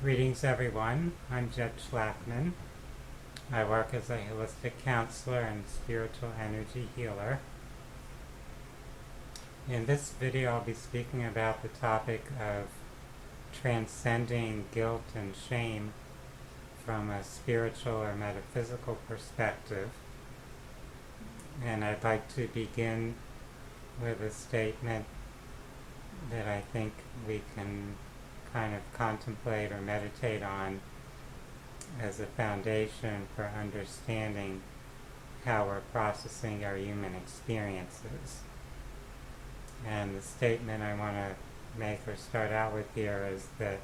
Greetings, everyone. I'm Jed Schlackman. I work as a holistic counselor and spiritual energy healer. In this video, I'll be speaking about the topic of transcending guilt and shame from a spiritual or metaphysical perspective. And I'd like to begin with a statement that I think we can kind of contemplate or meditate on as a foundation for understanding how we're processing our human experiences. And the statement I want to make or start out with here is that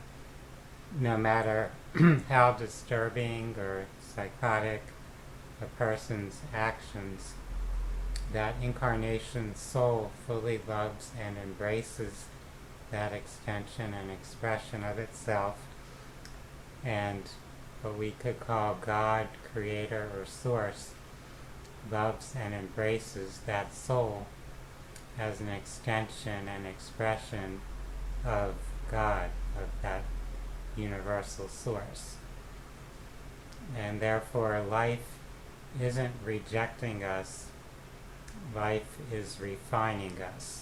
no matter how disturbing or psychotic a person's actions, that incarnation's soul fully loves and embraces that extension and expression of itself, and what we could call God, Creator, or Source loves and embraces that soul as an extension and expression of God, of that universal source. And therefore life isn't rejecting us, life is refining us.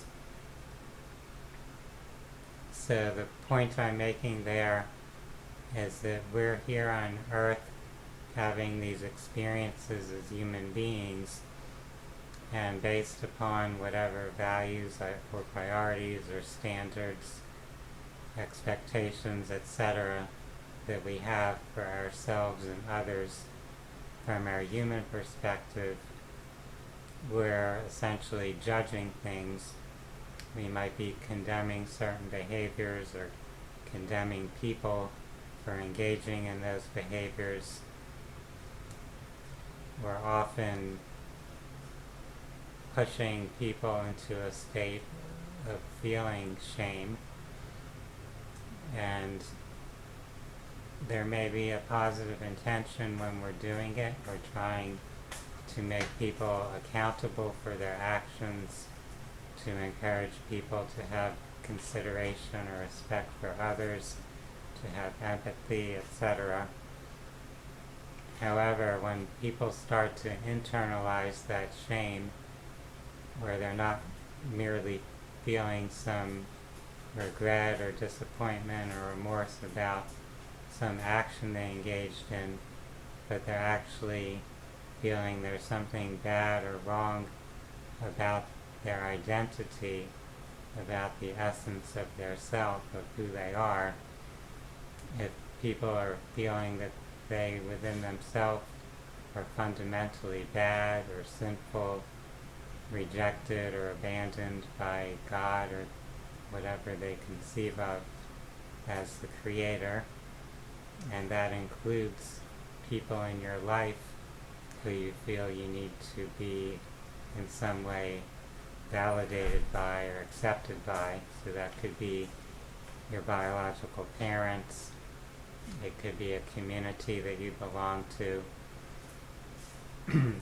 So the point I'm making there is that we're here on earth having these experiences as human beings, and based upon whatever values or priorities or standards, expectations, etc. that we have for ourselves and others from our human perspective, we're essentially judging things. We might be condemning certain behaviors or condemning people for engaging in those behaviors. We're often pushing people into a state of feeling shame, and there may be a positive intention when we're doing it. We're trying to make people accountable for their actions, to encourage people to have consideration or respect for others, to have empathy, etc. However, when people start to internalize that shame, where they're not merely feeling some regret or disappointment or remorse about some action they engaged in, but they're actually feeling there's something bad or wrong about their identity, about the essence of their self, of who they are. If people are feeling that they within themselves are fundamentally bad or sinful, rejected or abandoned by God or whatever they conceive of as the Creator, and that includes people in your life who you feel you need to be in some way validated by or accepted by. So that could be your biological parents, it could be a community that you belong to.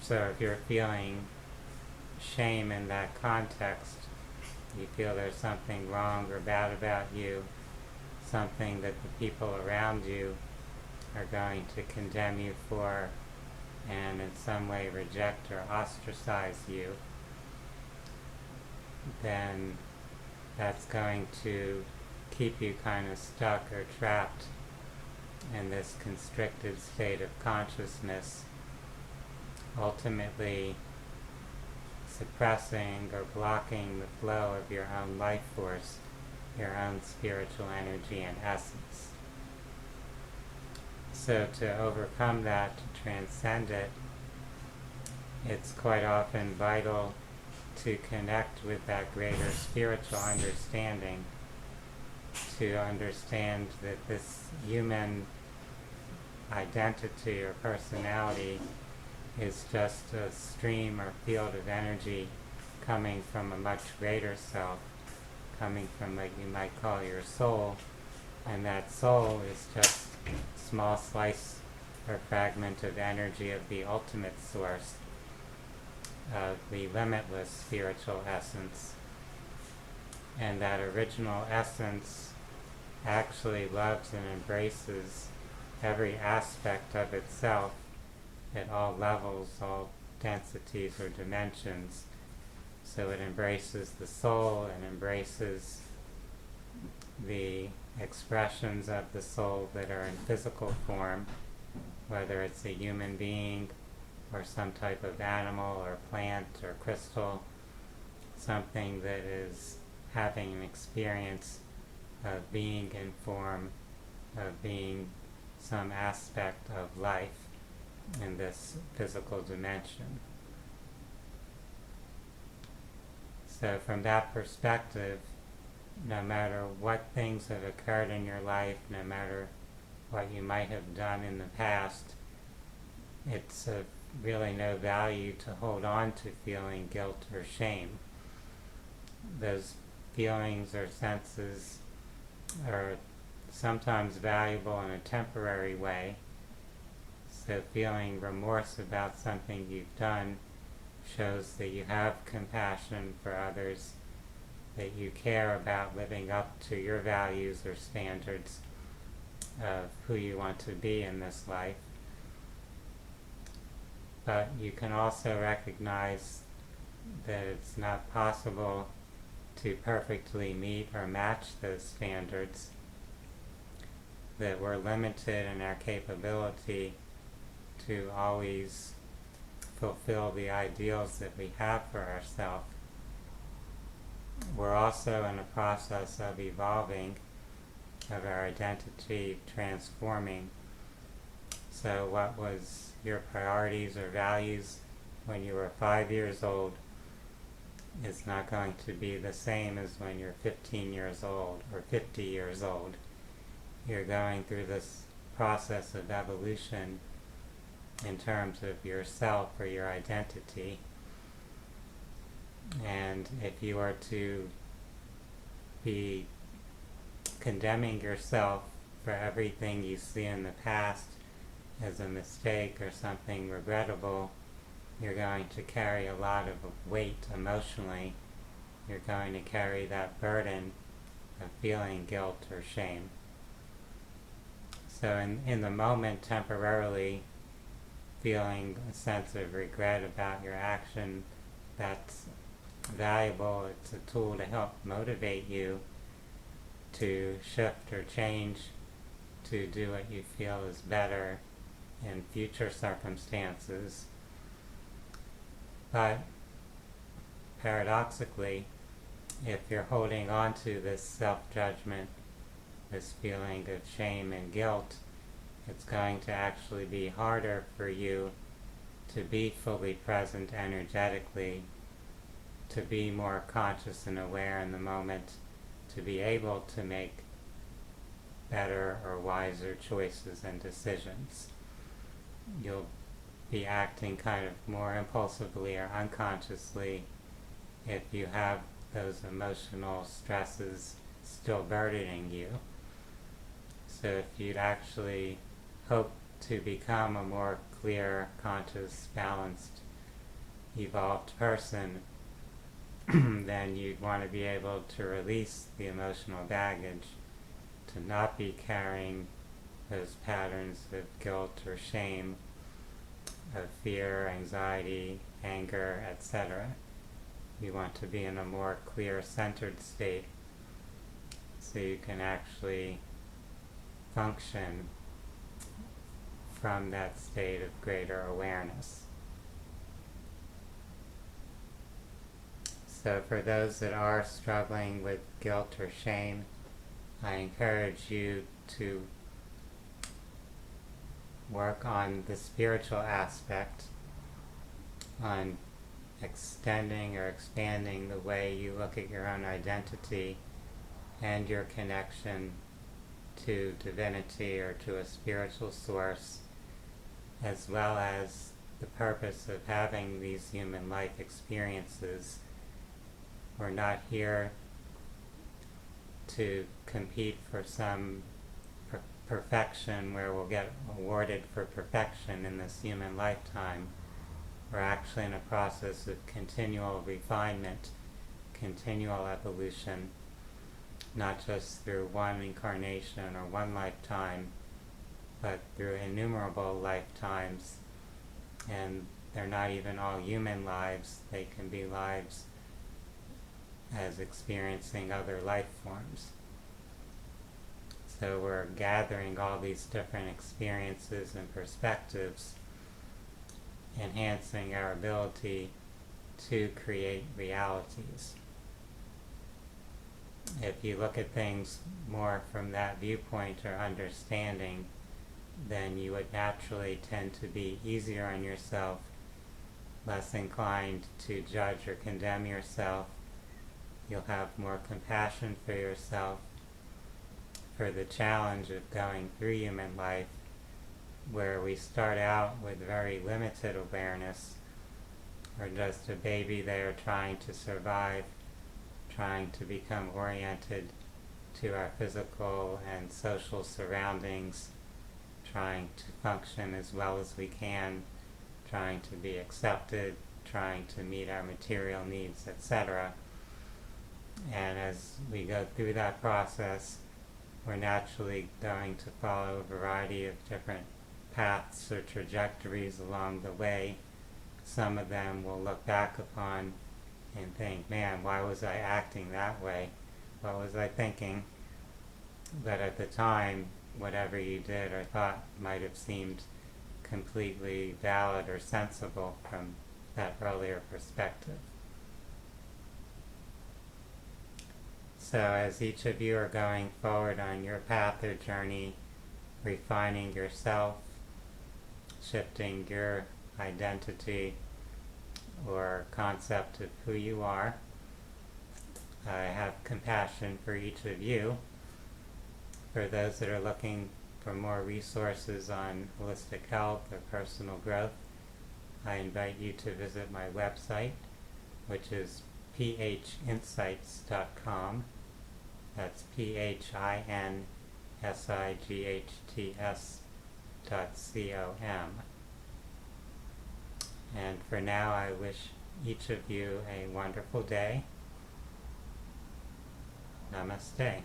So if you're feeling shame in that context, you feel there's something wrong or bad about you, something that the people around you are going to condemn you for and in some way reject or ostracize you, then that's going to keep you kind of stuck or trapped in this constricted state of consciousness, ultimately suppressing or blocking the flow of your own life force, your own spiritual energy and essence. So to overcome that, to transcend it, it's quite often vital to connect with that greater spiritual understanding, to understand that this human identity or personality is just a stream or field of energy coming from a much greater self, coming from what you might call your soul, and that soul is just a small slice or fragment of energy of the ultimate source, of the limitless spiritual essence. And that original essence actually loves and embraces every aspect of itself at all levels, all densities or dimensions. So it embraces the soul and embraces the expressions of the soul that are in physical form, whether it's a human being or some type of animal or plant or crystal, something that is having an experience of being in form, of being some aspect of life in this physical dimension. So from that perspective, no matter what things have occurred in your life, no matter what you might have done in the past, it's of really no value to hold on to feeling guilt or shame. Those feelings or senses are sometimes valuable in a temporary way. So feeling remorse about something you've done shows that you have compassion for others, that you care about living up to your values or standards of who you want to be in this life. But you can also recognize that it's not possible to perfectly meet or match those standards, that we're limited in our capability to always fulfill the ideals that we have for ourselves. We're also in a process of evolving, of our identity transforming. So what was your priorities or values when you were 5 years old is not going to be the same as when you're 15 years old or 50 years old. You're going through this process of evolution in terms of yourself or your identity. And if you are to be condemning yourself for everything you see in the past as a mistake or something regrettable, you're going to carry a lot of weight emotionally. You're going to carry that burden of feeling guilt or shame. So in the moment, temporarily feeling a sense of regret about your action, that's valuable. It's a tool to help motivate you to shift or change, to do what you feel is better in future circumstances. But paradoxically, if you're holding on to this self-judgment, this feeling of shame and guilt, it's going to actually be harder for you to be fully present energetically, to be more conscious and aware in the moment, to be able to make better or wiser choices and decisions. You'll be acting kind of more impulsively or unconsciously if you have those emotional stresses still burdening you. So if you'd actually hope to become a more clear, conscious, balanced, evolved person, then you'd want to be able to release the emotional baggage, to not be carrying those patterns of guilt or shame, of fear, anxiety, anger, etc. You want to be in a more clear, centered state so you can actually function from that state of greater awareness. So for those that are struggling with guilt or shame, I encourage you to work on the spiritual aspect, on extending or expanding the way you look at your own identity and your connection to divinity or to a spiritual source, as well as the purpose of having these human life experiences. We're not here to compete for some perfection where we'll get awarded for perfection in this human lifetime. We're actually in a process of continual refinement, continual evolution, not just through one incarnation or one lifetime, but through innumerable lifetimes. And they're not even all human lives, they can be lives as experiencing other life forms. So we're gathering all these different experiences and perspectives, enhancing our ability to create realities. If you look at things more from that viewpoint or understanding, then you would naturally tend to be easier on yourself, less inclined to judge or condemn yourself. You'll have more compassion for yourself, for the challenge of going through human life, where we start out with very limited awareness. We're just a baby there trying to survive, trying to become oriented to our physical and social surroundings, trying to function as well as we can, trying to be accepted, trying to meet our material needs, etc. And as we go through that process, we're naturally going to follow a variety of different paths or trajectories along the way. Some of them we'll look back upon and think, man, why was I acting that way? What was I thinking? But at the time, whatever you did or thought might have seemed completely valid or sensible from that earlier perspective. So as each of you are going forward on your path or journey, refining yourself, shifting your identity or concept of who you are, I have compassion for each of you. For those that are looking for more resources on holistic health or personal growth, I invite you to visit my website, which is phinsights.com. That's phinsights.com. And for now, I wish each of you a wonderful day. Namaste.